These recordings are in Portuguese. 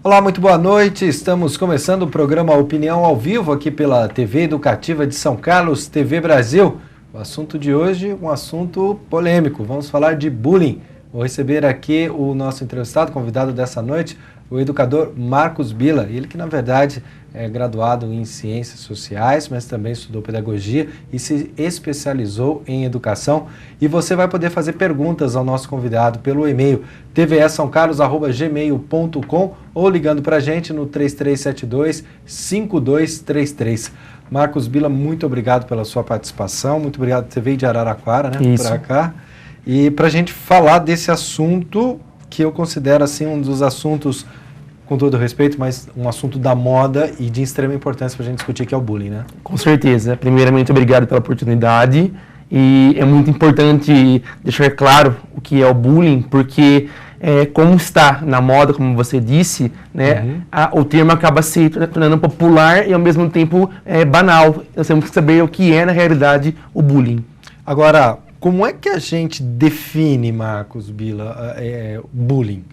Olá, muito boa noite. Estamos começando o programa Opinião ao Vivo aqui pela TV Educativa de São Carlos, TV Brasil. O assunto de hoje, um assunto polêmico. Vamos falar de bullying. Vou receber aqui o nosso entrevistado, convidado dessa noite, o educador Marcos Bila. Ele que, na verdade, é graduado em Ciências Sociais, mas também estudou Pedagogia e se especializou em Educação. E você vai poder fazer perguntas ao nosso convidado pelo e-mail tvssaocarlos@gmail.com ou ligando para a gente no 3372-5233. Marcos Bila, muito obrigado pela sua participação, muito obrigado por ter veio de Araraquara, né, para cá. E para a gente falar desse assunto que eu considero assim um dos assuntos, com todo respeito, mas um assunto da moda e de extrema importância para a gente discutir, que é o bullying, né? Com certeza. Primeiramente, obrigado pela oportunidade. E é muito importante deixar claro o que é o bullying, porque como está na moda, como você disse, né, o termo acaba se tornando popular e ao mesmo tempo banal. Nós temos que saber o que é, na realidade, o bullying. Agora, como é que a gente define, Marcos Bila, bullying?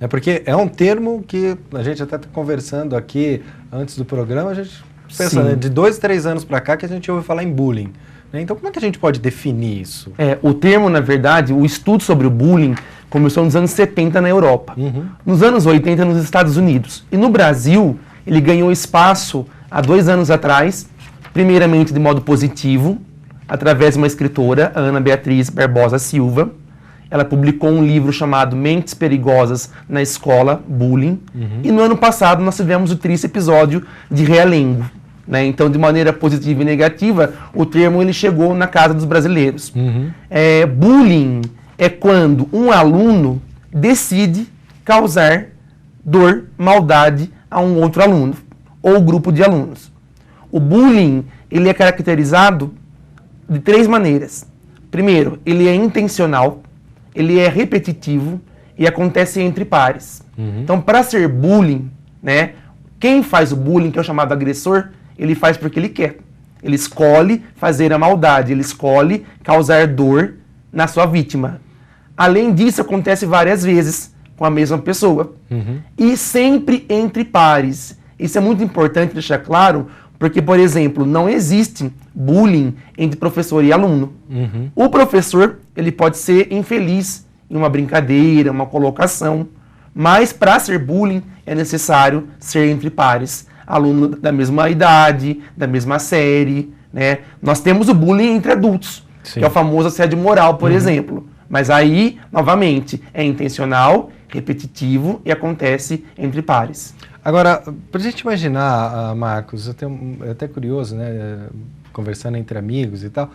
Porque é um termo que a gente até está conversando aqui antes do programa, a gente pensa, né, de 2, 3 anos para cá que a gente ouve falar em bullying. Então, como é que a gente pode definir isso? O termo, na verdade, o estudo sobre o bullying começou nos anos 70 na Europa, nos anos 80 nos Estados Unidos. E no Brasil, ele ganhou espaço há 2 anos atrás, primeiramente de modo positivo, através de uma escritora, a Ana Beatriz Barbosa Silva. Ela publicou um livro chamado Mentes Perigosas na Escola, Bullying. E no ano passado nós tivemos o triste episódio de Realengo. Então, de maneira positiva e negativa, o termo ele chegou na casa dos brasileiros. Bullying é quando um aluno decide causar dor, maldade a um outro aluno ou grupo de alunos. O bullying ele é caracterizado de 3 maneiras. Primeiro, ele é intencional, ele é repetitivo e acontece entre pares. Então, para ser bullying, quem faz o bullying, que é o chamado agressor, ele faz porque ele quer. Ele escolhe fazer a maldade, ele escolhe causar dor na sua vítima. Além disso, acontece várias vezes com a mesma pessoa. E sempre entre pares. Isso é muito importante deixar claro, porque, por exemplo, não existe bullying entre professor e aluno. O professor ele pode ser infeliz em uma brincadeira, uma colocação, mas para ser bullying é necessário ser entre pares. Aluno da mesma idade, da mesma série. Nós temos o bullying entre adultos, que é o famoso assédio moral, por exemplo. Mas aí, novamente, é intencional, repetitivo e acontece entre pares. Agora, para a gente imaginar, Marcos, é até curioso, conversando entre amigos e tal,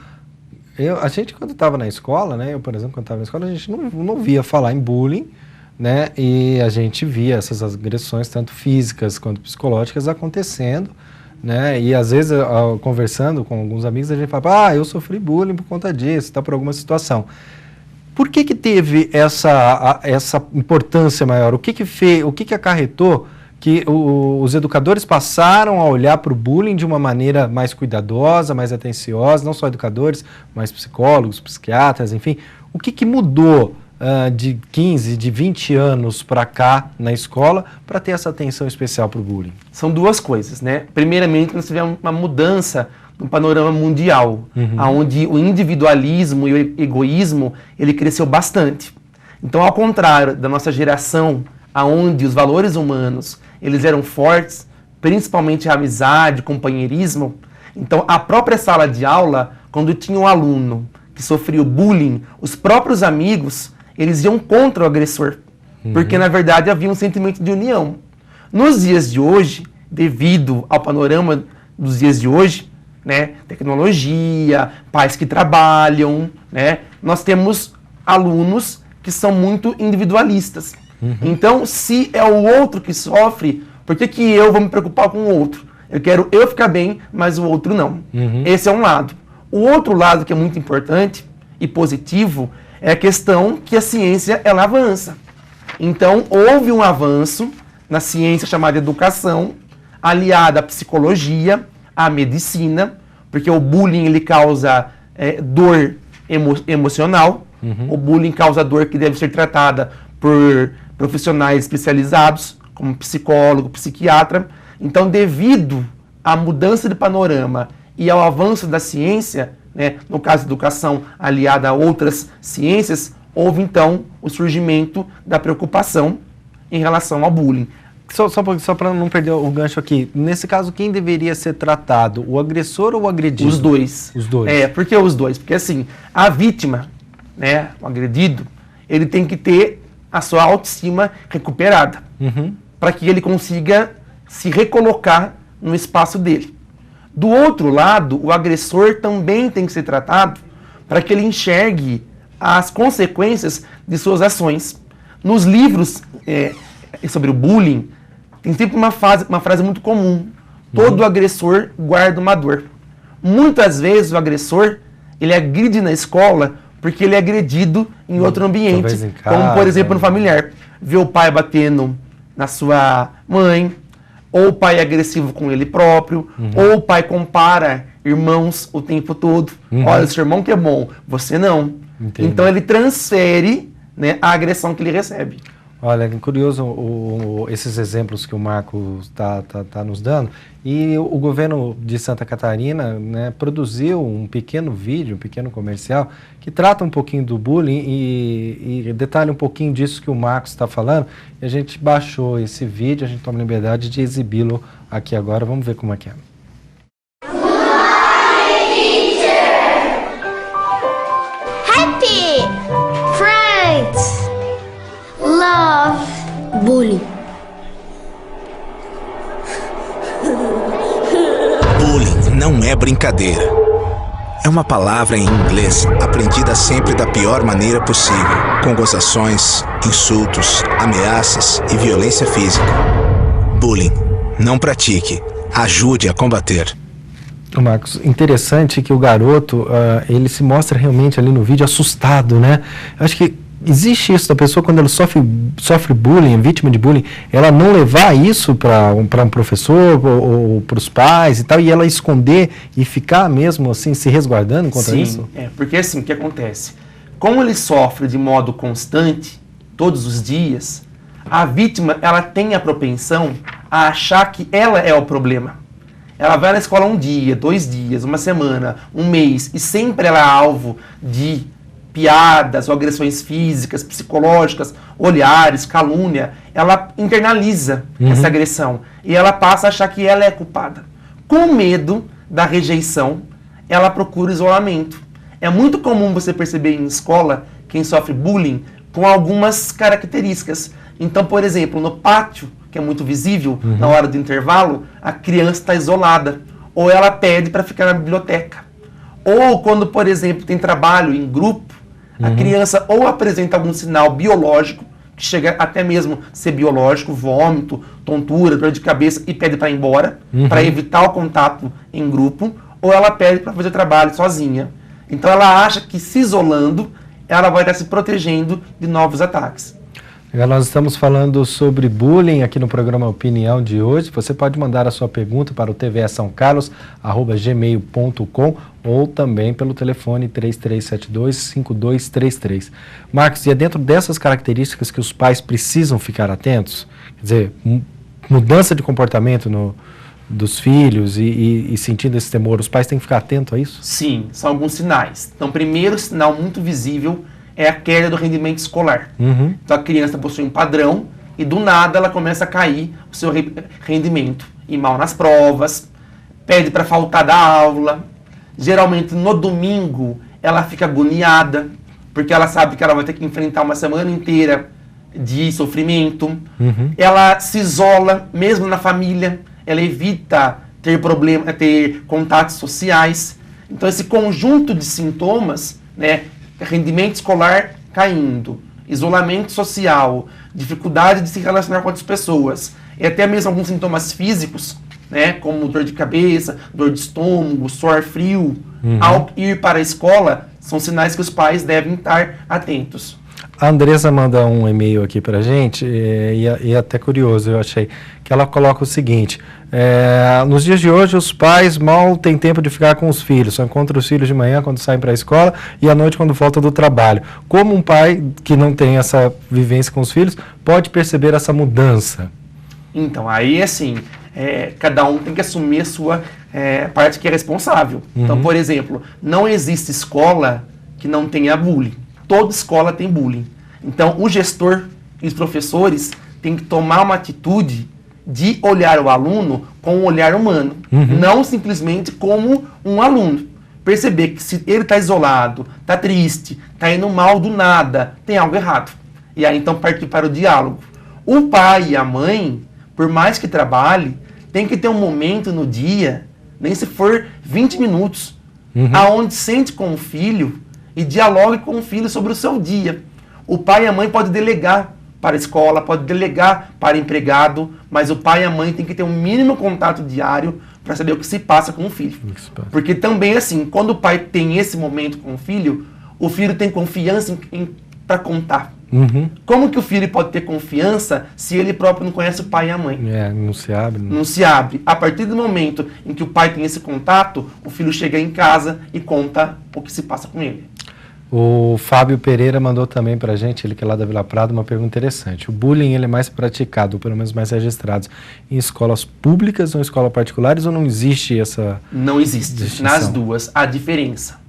a gente quando estava na escola, eu, por exemplo, quando estava na escola, a gente não via falar em bullying, e a gente via essas agressões, tanto físicas quanto psicológicas, acontecendo, e às vezes, conversando com alguns amigos, a gente fala, eu sofri bullying por conta disso, por alguma situação. Por que teve essa importância maior? O que acarretou que os educadores passaram a olhar para o bullying de uma maneira mais cuidadosa, mais atenciosa, não só educadores, mas psicólogos, psiquiatras, enfim. O que mudou de 15, de 20 anos para cá na escola para ter essa atenção especial para o bullying? São 2 coisas, Primeiramente, nós tivemos uma mudança no panorama mundial, onde o individualismo e o egoísmo ele cresceu bastante. Então, ao contrário da nossa geração, onde os valores humanos eles eram fortes, principalmente a amizade, companheirismo, então a própria sala de aula, quando tinha um aluno que sofria o bullying, os próprios amigos eles iam contra o agressor, porque na verdade havia um sentimento de união. Nos dias de hoje, devido ao panorama dos dias de hoje, tecnologia, pais que trabalham, nós temos alunos que são muito individualistas. Então, se é o outro que sofre, por que eu vou me preocupar com o outro? Eu quero eu ficar bem, mas o outro não. Esse é um lado. O outro lado que é muito importante e positivo é a questão que a ciência ela avança. Então, houve um avanço na ciência chamada educação, aliada à psicologia, à medicina, porque o bullying ele causa dor emocional, o bullying causa dor que deve ser tratada por profissionais especializados, como psicólogo, psiquiatra. Então, devido à mudança de panorama e ao avanço da ciência, né, no caso da educação aliada a outras ciências, houve então o surgimento da preocupação em relação ao bullying. Só para não perder o gancho aqui, nesse caso, quem deveria ser tratado? O agressor ou o agredido? Os dois. Os dois. Por que os dois? Porque assim, a vítima, né, o agredido, ele tem que ter a sua autoestima recuperada, para que ele consiga se recolocar no espaço dele. Do outro lado, o agressor também tem que ser tratado para que ele enxergue as consequências de suas ações. Nos livros sobre o bullying, tem sempre uma frase muito comum: todo agressor guarda uma dor. Muitas vezes o agressor, ele agride na escola porque ele é agredido em outro ambiente, em casa, como por exemplo no familiar. Vê o pai batendo na sua mãe, ou o pai é agressivo com ele próprio, ou o pai compara irmãos o tempo todo. Olha, seu irmão que é bom, você não. Entendi. Então ele transfere, né, a agressão que ele recebe. Olha, é curioso esses exemplos que o Marcos tá nos dando. E o governo de Santa Catarina, né, produziu um pequeno vídeo, um pequeno comercial, que trata um pouquinho do bullying e detalha um pouquinho disso que o Marcos está falando. E a gente baixou esse vídeo, a gente toma a liberdade de exibi-lo aqui agora. Vamos ver como é que é. Happy Friends Love Bullying. Bullying não é brincadeira. É uma palavra em inglês aprendida sempre da pior maneira possível, com gozações, insultos, ameaças e violência física. Bullying. Não pratique. Ajude a combater. Marcos, interessante que o garoto, ele se mostra realmente ali no vídeo assustado, né? Eu acho que existe isso da pessoa, quando ela sofre bullying, vítima de bullying, ela não levar isso para um professor ou para os pais e tal, e ela esconder e ficar mesmo assim se resguardando contra isso? Sim, porque assim, o que acontece? Como ele sofre de modo constante, todos os dias, a vítima, ela tem a propensão a achar que ela é o problema. Ela vai na escola um dia, 2 dias, uma semana, um mês, e sempre ela é alvo de piadas ou agressões físicas, psicológicas, olhares, calúnia. Ela internaliza essa agressão e ela passa a achar que ela é culpada. Com medo da rejeição, ela procura isolamento. É muito comum você perceber em escola quem sofre bullying com algumas características. Então, por exemplo, no pátio, que é muito visível, na hora do intervalo, a criança está isolada. Ou ela pede para ficar na biblioteca. Ou quando, por exemplo, tem trabalho em grupo, a criança ou apresenta algum sinal biológico, que chega até mesmo ser biológico, vômito, tontura, dor de cabeça, e pede para ir embora, para evitar o contato em grupo, ou ela pede para fazer trabalho sozinha. Então ela acha que se isolando, ela vai estar se protegendo de novos ataques. Nós estamos falando sobre bullying aqui no programa Opinião de hoje. Você pode mandar a sua pergunta para o tvesaocarlos@gmail.com ou também pelo telefone 3372-5233. Marcos, e é dentro dessas características que os pais precisam ficar atentos? Quer dizer, mudança de comportamento dos filhos e sentindo esse temor, os pais têm que ficar atentos a isso? Sim, são alguns sinais. Então, primeiro sinal muito visível é a queda do rendimento escolar. Então a criança possui um padrão e do nada ela começa a cair o seu rendimento. Ir mal nas provas, pede para faltar da aula. Geralmente no domingo ela fica agoniada, porque ela sabe que ela vai ter que enfrentar uma semana inteira de sofrimento. Ela se isola, mesmo na família, ela evita ter contatos sociais. Então esse conjunto de sintomas, né, rendimento escolar caindo, isolamento social, dificuldade de se relacionar com outras pessoas, e até mesmo alguns sintomas físicos, né, como dor de cabeça, dor de estômago, suor frio, ao ir para a escola, são sinais que os pais devem estar atentos. A Andressa manda um e-mail aqui pra gente, e até curioso, eu achei, que ela coloca o seguinte: nos dias de hoje os pais mal têm tempo de ficar com os filhos, só encontram os filhos de manhã quando saem para a escola e à noite quando voltam do trabalho. Como um pai que não tem essa vivência com os filhos pode perceber essa mudança? Então, aí assim, cada um tem que assumir a sua parte que é responsável. Então, por exemplo, não existe escola que não tenha bullying. Toda escola tem bullying. Então, o gestor e os professores têm que tomar uma atitude de olhar o aluno com um olhar humano, não simplesmente como um aluno. Perceber que se ele está isolado, está triste, está indo mal do nada, tem algo errado. E aí, então, partir para o diálogo. O pai e a mãe, por mais que trabalhe, tem que ter um momento no dia, nem se for 20 minutos, aonde sente com o filho e dialogue com o filho sobre o seu dia. O pai e a mãe podem delegar para a escola, pode delegar para empregado, mas o pai e a mãe têm que ter um mínimo contato diário para saber o que se passa com o filho. Porque também, assim, quando o pai tem esse momento com o filho tem confiança para contar. Como que o filho pode ter confiança se ele próprio não conhece o pai e a mãe? Não se abre. Não se abre. A partir do momento em que o pai tem esse contato, o filho chega em casa e conta o que se passa com ele. O Fábio Pereira mandou também pra gente, ele que é lá da Vila Prado, uma pergunta interessante. O bullying ele é mais praticado, ou pelo menos mais registrado, em escolas públicas ou em escolas particulares, ou não existe essa... Não existe. distinção? Nas duas, a diferença.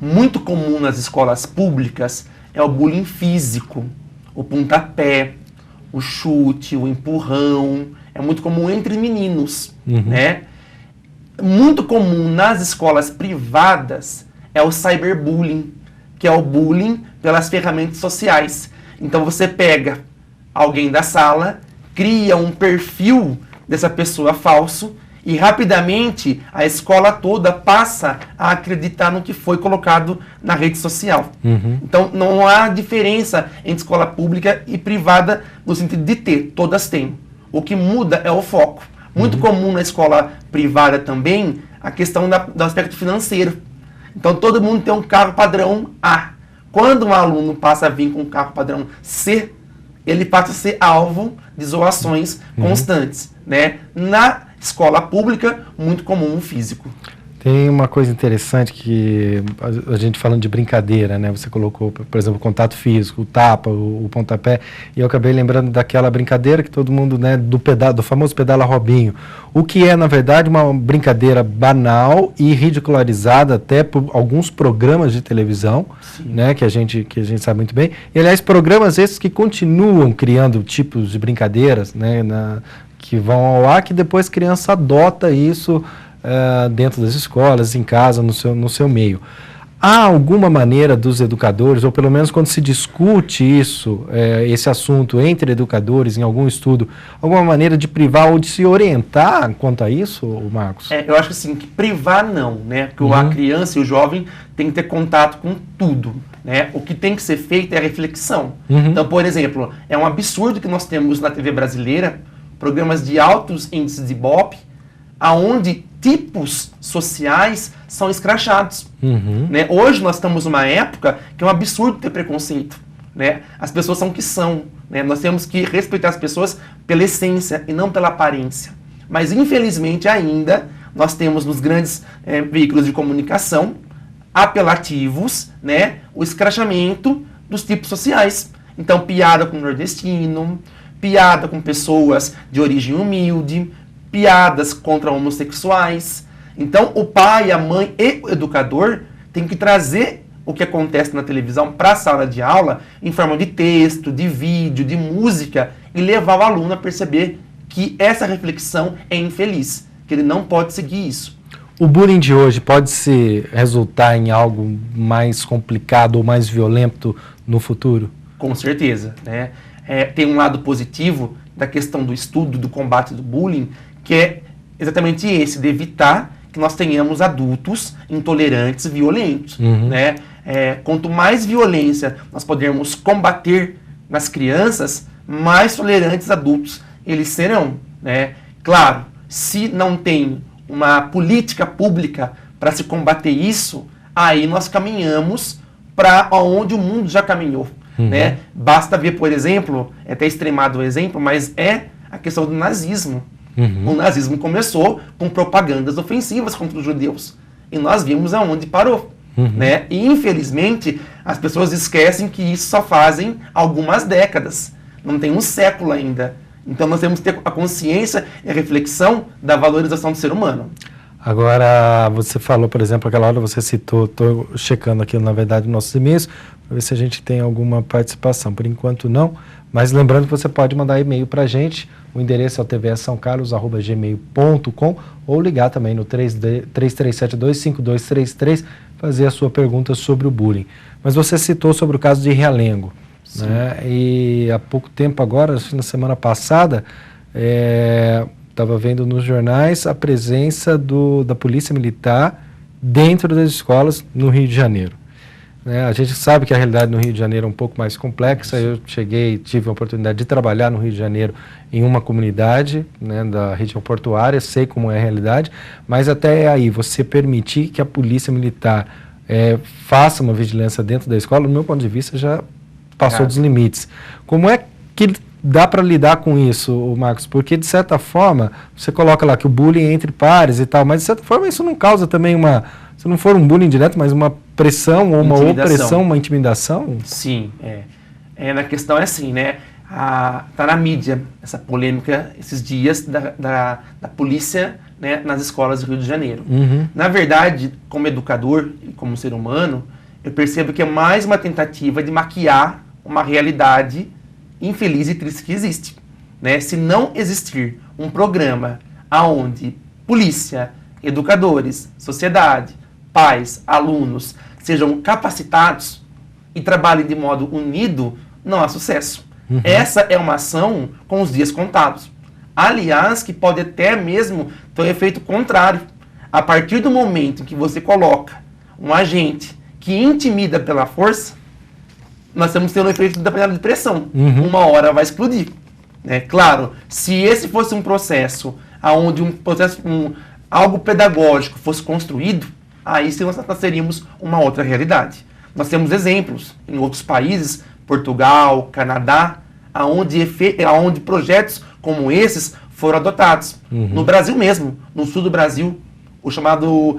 Muito comum nas escolas públicas é o bullying físico, o pontapé, o chute, o empurrão. É muito comum entre meninos, né? Muito comum nas escolas privadas é o cyberbullying, que é o bullying pelas ferramentas sociais. Então você pega alguém da sala, cria um perfil dessa pessoa falso e rapidamente a escola toda passa a acreditar no que foi colocado na rede social. Então não há diferença entre escola pública e privada no sentido de ter, todas têm. O que muda é o foco. Muito comum na escola privada também a questão do aspecto financeiro. Então todo mundo tem um carro padrão A. Quando um aluno passa a vir com um carro padrão C, ele passa a ser alvo de zoações constantes, né? Na escola pública, muito comum o físico. Tem uma coisa interessante que a gente falando de brincadeira, né? Você colocou, por exemplo, o contato físico, o tapa, o pontapé, e eu acabei lembrando daquela brincadeira que todo mundo, né, do famoso pedala Robinho, o que é, na verdade, uma brincadeira banal e ridicularizada até por alguns programas de televisão, né, que a gente sabe muito bem. E, aliás, programas esses que continuam criando tipos de brincadeiras, né, que vão ao ar, que depois a criança adota isso dentro das escolas, em casa, no seu meio. Há alguma maneira dos educadores, ou pelo menos quando se discute isso, esse assunto entre educadores, em algum estudo, alguma maneira de privar ou de se orientar quanto a isso, Marcos? Eu acho assim, que privar não, né? Porque a criança e o jovem têm que ter contato com tudo, né? O que tem que ser feito é a reflexão. Então, por exemplo, é um absurdo que nós temos na TV brasileira programas de altos índices de Ibope, aonde tipos sociais são escrachados. Né? Hoje nós estamos numa época que é um absurdo ter preconceito. Né? As pessoas são o que são. Né? Nós temos que respeitar as pessoas pela essência e não pela aparência. Mas, infelizmente, ainda nós temos nos grandes veículos de comunicação apelativos, né, o escrachamento dos tipos sociais. Então, piada com nordestino, piada com pessoas de origem humilde, piadas contra homossexuais. Então, o pai, a mãe e o educador têm que trazer o que acontece na televisão para a sala de aula em forma de texto, de vídeo, de música e levar o aluno a perceber que essa reflexão é infeliz, que ele não pode seguir isso. O bullying de hoje pode se resultar em algo mais complicado ou mais violento no futuro? Com certeza, né? Tem um lado positivo da questão do estudo, do combate do bullying, que é exatamente esse, de evitar que nós tenhamos adultos intolerantes, violentos. Né? Quanto mais violência nós pudermos combater nas crianças, mais tolerantes adultos eles serão. Né? Claro, se não tem uma política pública para se combater isso, aí nós caminhamos para onde o mundo já caminhou. Né? Basta ver, por exemplo, é até extremado o exemplo, mas é a questão do nazismo. O nazismo começou com propagandas ofensivas contra os judeus. E nós vimos aonde parou. Né? E, infelizmente, as pessoas esquecem que isso só fazem algumas décadas. Não tem um século ainda Então nós temos que ter a consciência e a reflexão da valorização do ser humano. Agora, você falou, por exemplo, aquela hora você citou, estou checando aqui, na verdade, nossos e-mails, para ver se a gente tem alguma participação. Por enquanto, não. Mas lembrando que você pode mandar e-mail para a gente. O endereço é o tvssaocarlos@gmail.com ou ligar também no 3372-5233, fazer a sua pergunta sobre o bullying. Mas você citou sobre o caso de Realengo, né? E há pouco tempo agora, acho que na semana passada, estava vendo nos jornais a presença da Polícia Militar dentro das escolas no Rio de Janeiro. A gente sabe que a realidade no Rio de Janeiro é um pouco mais complexa. Eu tive a oportunidade de trabalhar no Rio de Janeiro em uma comunidade, né, da região portuária, sei como é a realidade, mas até aí, você permitir que a Polícia Militar faça uma vigilância dentro da escola, do meu ponto de vista, já passou dos limites. Como é que dá para lidar com isso, Marcos? Porque, de certa forma, você coloca lá que o bullying é entre pares e tal, mas, de certa forma, isso não causa também se não for um bullying direto, mas uma pressão ou uma opressão, uma intimidação? Sim, na questão é assim, né? Tá na mídia essa polêmica esses dias da polícia, né, nas escolas do Rio de Janeiro. Uhum. Na verdade, como educador e como ser humano, eu percebo que é mais uma tentativa de maquiar uma realidade infeliz e triste que existe, né? Se não existir um programa aonde polícia, educadores, sociedade, pais, alunos sejam capacitados e trabalhem de modo unido, não há sucesso. Uhum. Essa é uma ação com os dias contados. Aliás, que pode até mesmo ter um efeito contrário. A partir do momento em que você coloca um agente que intimida pela força, nós temos que ter um efeito da panela de pressão. Uhum. Uma hora vai explodir. Claro, se esse fosse um processo onde algo pedagógico fosse construído, aí sim nós teríamos uma outra realidade. Nós temos exemplos em outros países, Portugal, Canadá, onde projetos como esses foram adotados. Uhum. No Brasil mesmo, no sul do Brasil, o chamado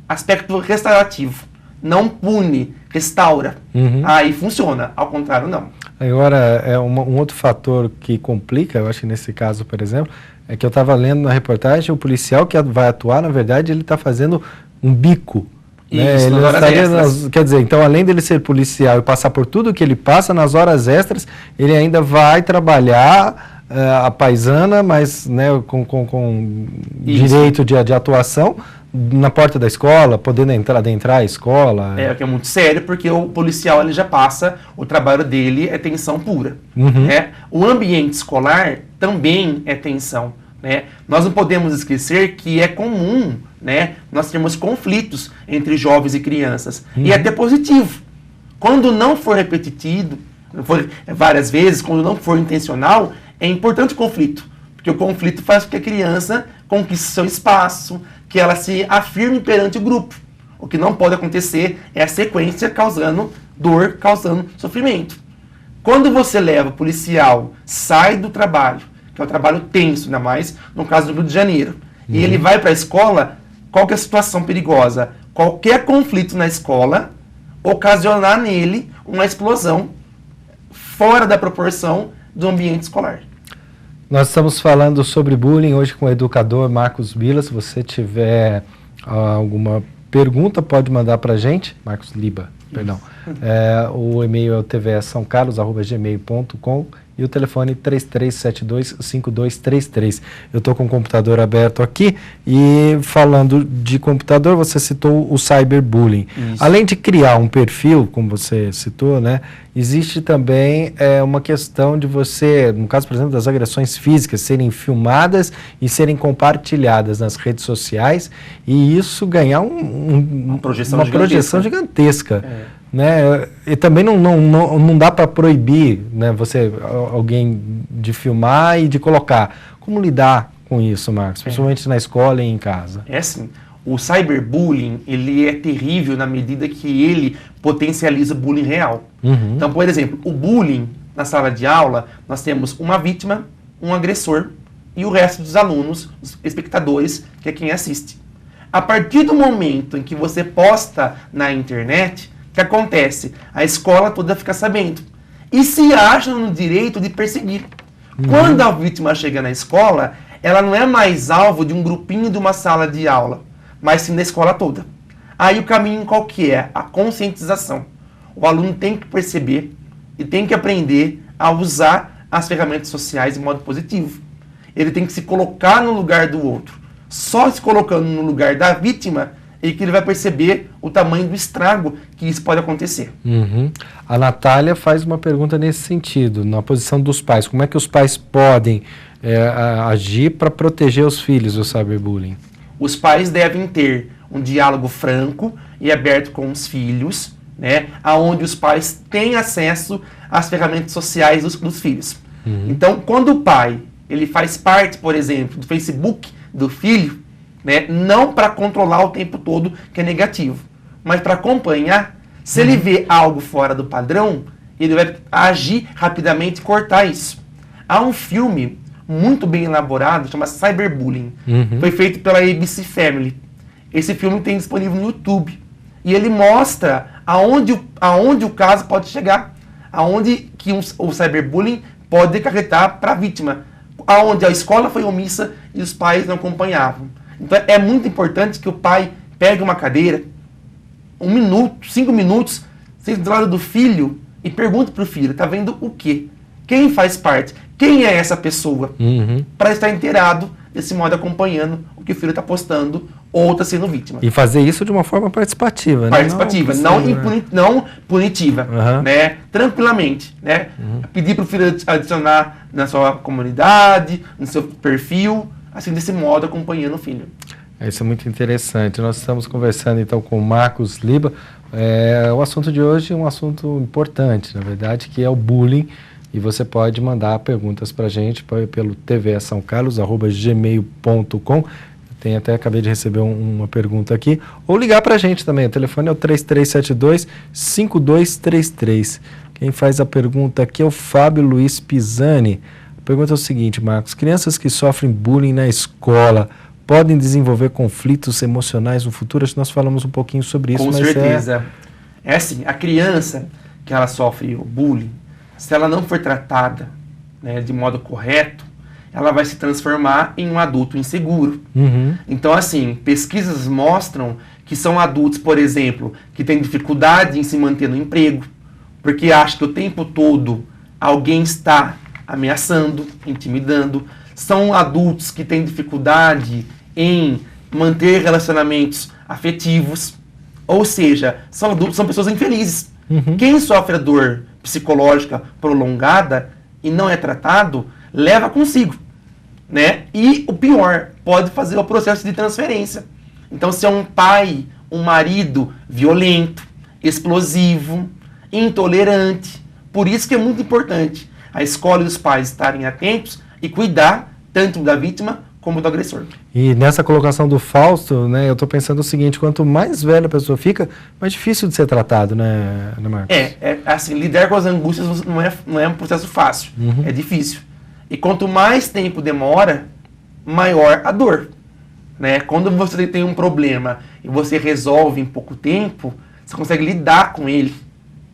aspecto restaurativo. Não pune, restaura. Uhum. Aí funciona, ao contrário não. Agora, um outro fator que complica, eu acho que nesse caso, por exemplo, é que eu estava lendo na reportagem, o policial que vai atuar, na verdade, ele está fazendo um bico. Né? Isso, Quer dizer, então, além dele ser policial e passar por tudo que ele passa, nas horas extras, ele ainda vai trabalhar a paisana, mas, né, com direito de atuação na porta da escola, podendo adentrar a escola. O que é muito sério, porque o policial ele já passa, o trabalho dele é tensão pura. Uhum. Né? O ambiente escolar também é tensão. Né? Nós não podemos esquecer que é comum, né, nós termos conflitos entre jovens e crianças. Uhum. E é até positivo. Quando não for repetido, várias vezes, quando não for intencional, é importante o conflito. Porque o conflito faz com que a criança conquiste seu espaço, que ela se afirme perante o grupo. O que não pode acontecer é a sequência causando dor, causando sofrimento. Quando você leva o policial, sai do trabalho, que é um trabalho tenso, ainda mais no caso do Rio de Janeiro, e ele vai para a escola, qual que é a situação perigosa? Qualquer conflito na escola ocasionar nele uma explosão fora da proporção do ambiente escolar. Nós estamos falando sobre bullying hoje com o educador Marcos Bila. Se você tiver alguma pergunta, pode mandar para a gente. Marcos Liba, perdão. O e-mail é o tvssaocarlos@gmail.com e o telefone 3372-5233. Eu estou com o computador aberto aqui e falando de computador, você citou o cyberbullying. Isso. Além de criar um perfil, como você citou, né, existe também uma questão de você, no caso, por exemplo, das agressões físicas, serem filmadas e serem compartilhadas nas redes sociais e isso ganhar uma projeção gigantesca. Né? E também não dá para proibir, né, alguém de filmar e de colocar. Como lidar com isso, Marcos? Principalmente na escola e em casa. É assim, o cyberbullying, ele é terrível na medida que ele potencializa o bullying real. Uhum. Então, por exemplo, o bullying na sala de aula, nós temos uma vítima, um agressor e o resto dos alunos, os espectadores, que é quem assiste. A partir do momento em que você posta na internet, o que acontece? A escola toda fica sabendo. E se acha no direito de perseguir. Quando a vítima chega na escola, ela não é mais alvo de um grupinho de uma sala de aula, mas sim da escola toda. Aí o caminho qual que é? A conscientização. O aluno tem que perceber e tem que aprender a usar as ferramentas sociais de modo positivo. Ele tem que se colocar no lugar do outro. Só se colocando no lugar da vítima é que ele vai perceber o tamanho do estrago que isso pode acontecer. A Natália faz uma pergunta nesse sentido, na posição dos pais. Como é que os pais podem agir para proteger os filhos do cyberbullying? Os pais devem ter um diálogo franco e aberto com os filhos, né, onde os pais têm acesso às ferramentas sociais dos filhos. Então, quando o pai ele faz parte, por exemplo, do Facebook do filho, né, não para controlar o tempo todo que é negativo, mas para acompanhar, se ele vê algo fora do padrão, ele vai agir rapidamente e cortar isso. Há um filme muito bem elaborado, chama Cyberbullying. Foi feito pela ABC Family. Esse filme tem disponível no YouTube. E ele mostra aonde o caso pode chegar. Aonde que o cyberbullying pode acarretar para a vítima. Aonde a escola foi omissa e os pais não acompanhavam. Então é muito importante que o pai pegue uma cadeira, 1 minuto, 5 minutos, sente do lado do filho e pergunte para o filho, tá vendo o quê? Quem faz parte? Quem é essa pessoa? Para estar inteirado, desse modo acompanhando o que o filho está postando ou está sendo vítima. E fazer isso de uma forma participativa, né? Participativa, não punitiva, né? Tranquilamente, né? Pedir para o filho adicionar na sua comunidade, no seu perfil, assim desse modo acompanhando o filho. Isso é muito interessante. Nós estamos conversando então com o Marcos Liba. O assunto de hoje é um assunto importante, na verdade, que é o bullying. E você pode mandar perguntas para a gente pelo tvesaocallos@gmail.com. Acabei de receber uma pergunta aqui. Ou ligar para a gente também. O telefone é o 3372-5233. Quem faz a pergunta aqui é o Fábio Luiz Pisani. A pergunta é o seguinte, Marcos. Crianças que sofrem bullying na escola podem desenvolver conflitos emocionais no futuro? Acho que nós falamos um pouquinho sobre isso. Com certeza. É assim, a criança que ela sofre o bullying, se ela não for tratada, né, de modo correto, ela vai se transformar em um adulto inseguro. Então, assim, pesquisas mostram que são adultos, por exemplo, que têm dificuldade em se manter no emprego, porque acham que o tempo todo alguém está ameaçando, intimidando. São adultos que têm dificuldade em manter relacionamentos afetivos, ou seja, são pessoas infelizes. Quem sofre a dor psicológica prolongada e não é tratado, leva consigo, né? E o pior, pode fazer o processo de transferência. Então, se é um pai, um marido violento, explosivo, intolerante, por isso que é muito importante a escola e os pais estarem atentos e cuidar tanto da vítima como do agressor. E nessa colocação do Fausto, né, eu estou pensando o seguinte, quanto mais velha a pessoa fica, mais difícil de ser tratado, né, Marcos? Assim, lidar com as angústias não é um processo fácil, é difícil. E quanto mais tempo demora, maior a dor, né? Quando você tem um problema e você resolve em pouco tempo, você consegue lidar com ele,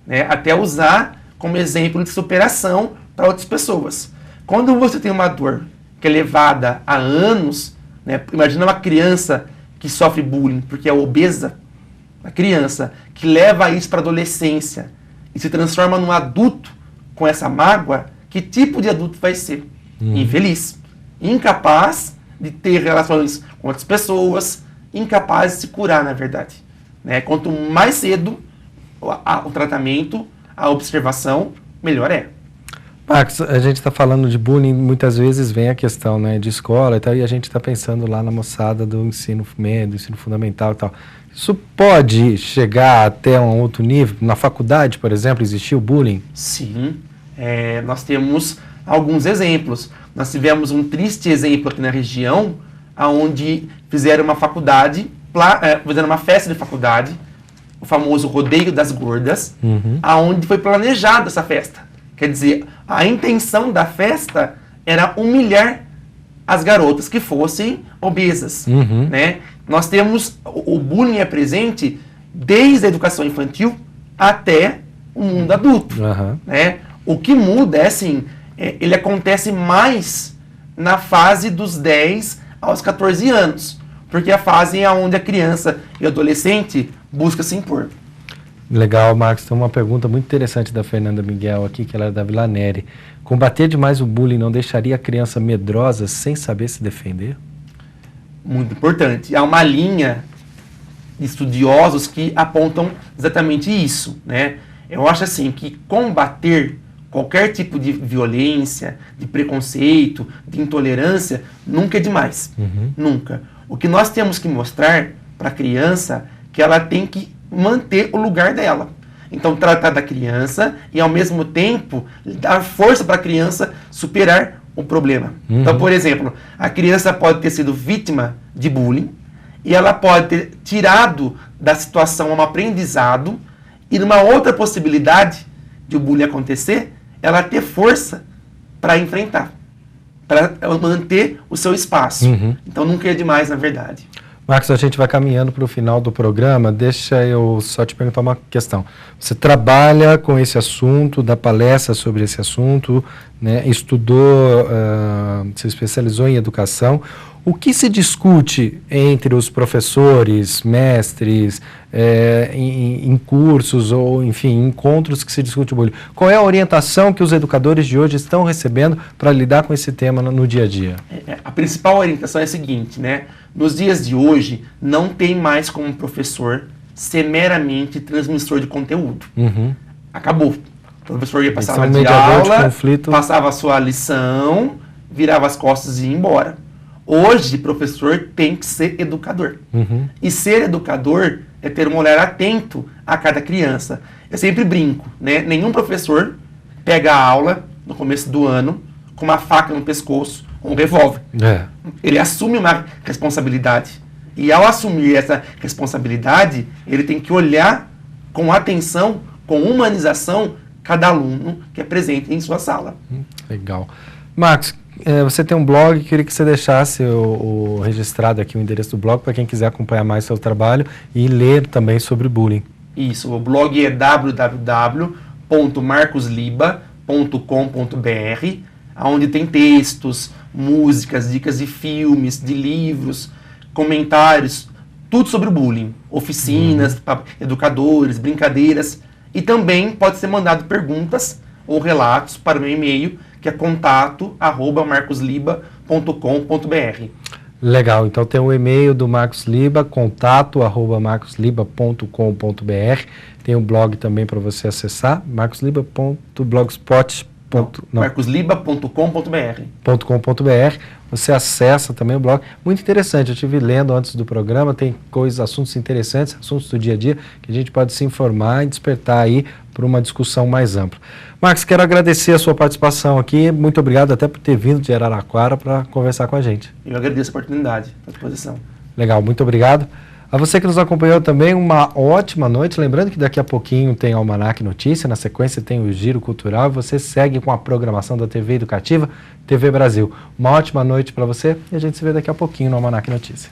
né? Até usar como exemplo de superação para outras pessoas. Quando você tem uma dor que é levada há anos, né? Imagina uma criança que sofre bullying porque é obesa, a criança que leva isso para a adolescência e se transforma num adulto com essa mágoa, que tipo de adulto vai ser? Infeliz, incapaz de ter relações com outras pessoas, incapaz de se curar, na verdade, né? Quanto mais cedo o tratamento, a observação, melhor é. Marcos, a gente está falando de bullying, muitas vezes vem a questão, né, de escola e tal, e a gente está pensando lá na moçada do ensino médio, do ensino fundamental e tal. Isso pode chegar até um outro nível? Na faculdade, por exemplo, existiu bullying? Sim, nós temos alguns exemplos. Nós tivemos um triste exemplo aqui na região, onde fizeram uma faculdade, fizeram uma festa de faculdade, o famoso Rodeio das Gordas, onde foi planejada essa festa. Quer dizer, a intenção da festa era humilhar as garotas que fossem obesas, né? Nós temos, o bullying é presente desde a educação infantil até o mundo adulto, né? O que muda é assim, ele acontece mais na fase dos 10 aos 14 anos, porque a fase é onde a criança e o adolescente busca se impor. Legal, Marcos. Tem uma pergunta muito interessante da Fernanda Miguel aqui, que ela é da Vila Neri. Combater demais o bullying não deixaria a criança medrosa sem saber se defender? Muito importante. Há uma linha de estudiosos que apontam exatamente isso, né? Eu acho assim que combater qualquer tipo de violência, de preconceito, de intolerância, nunca é demais. Nunca. O que nós temos que mostrar para a criança é que ela tem que manter o lugar dela. Então, tratar da criança e, ao mesmo tempo, dar força para a criança superar o problema. Então, por exemplo, a criança pode ter sido vítima de bullying e ela pode ter tirado da situação um aprendizado e, numa outra possibilidade de o bullying acontecer, ela ter força para enfrentar, para manter o seu espaço. Então, nunca é demais, na verdade. Marcos, a gente vai caminhando para o final do programa. Deixa eu só te perguntar uma questão. Você trabalha com esse assunto, dá palestra sobre esse assunto, né? Estudou, se especializou em educação. O que se discute entre os professores, mestres, em cursos ou, enfim, encontros que se discute o bullying? Qual é a orientação que os educadores de hoje estão recebendo para lidar com esse tema no dia a dia? A principal orientação é a seguinte, né? Nos dias de hoje, não tem mais como professor ser meramente transmissor de conteúdo. Acabou. O professor ia passar a de aula, passava a sua lição, virava as costas e ia embora. Hoje, professor tem que ser educador. E ser educador é ter um olhar atento a cada criança. Eu sempre brinco, né? Nenhum professor pega a aula no começo do ano com uma faca no pescoço ou um revólver. Ele assume uma responsabilidade. E ao assumir essa responsabilidade, ele tem que olhar com atenção, com humanização, cada aluno que é presente em sua sala. Legal. Marcos, você tem um blog, queria que você deixasse o registrado aqui o endereço do blog para quem quiser acompanhar mais seu trabalho e ler também sobre bullying. Isso, o blog é www.marcosliba.com.br, onde tem textos, músicas, dicas de filmes, de livros, comentários, tudo sobre o bullying, oficinas, educadores, brincadeiras, e também pode ser mandado perguntas ou relatos para o meu e-mail, que é contato@marcosliba.com.br. Legal, então tem o e-mail do Marcos Liba, contato@marcosliba.com.br. Tem o blog também para você acessar, marcosliba.blogspot.com. marcosliba.com.br. Você acessa também o blog. Muito interessante, eu estive lendo antes do programa, tem assuntos interessantes, assuntos do dia a dia, que a gente pode se informar e despertar aí para uma discussão mais ampla. Marcos, quero agradecer a sua participação aqui, muito obrigado até por ter vindo de Araraquara para conversar com a gente. Eu agradeço a oportunidade, à disposição. Legal, muito obrigado. A você que nos acompanhou também, uma ótima noite. Lembrando que daqui a pouquinho tem Almanac Notícia, na sequência tem o Giro Cultural e você segue com a programação da TV Educativa, TV Brasil. Uma ótima noite para você e a gente se vê daqui a pouquinho no Almanac Notícia.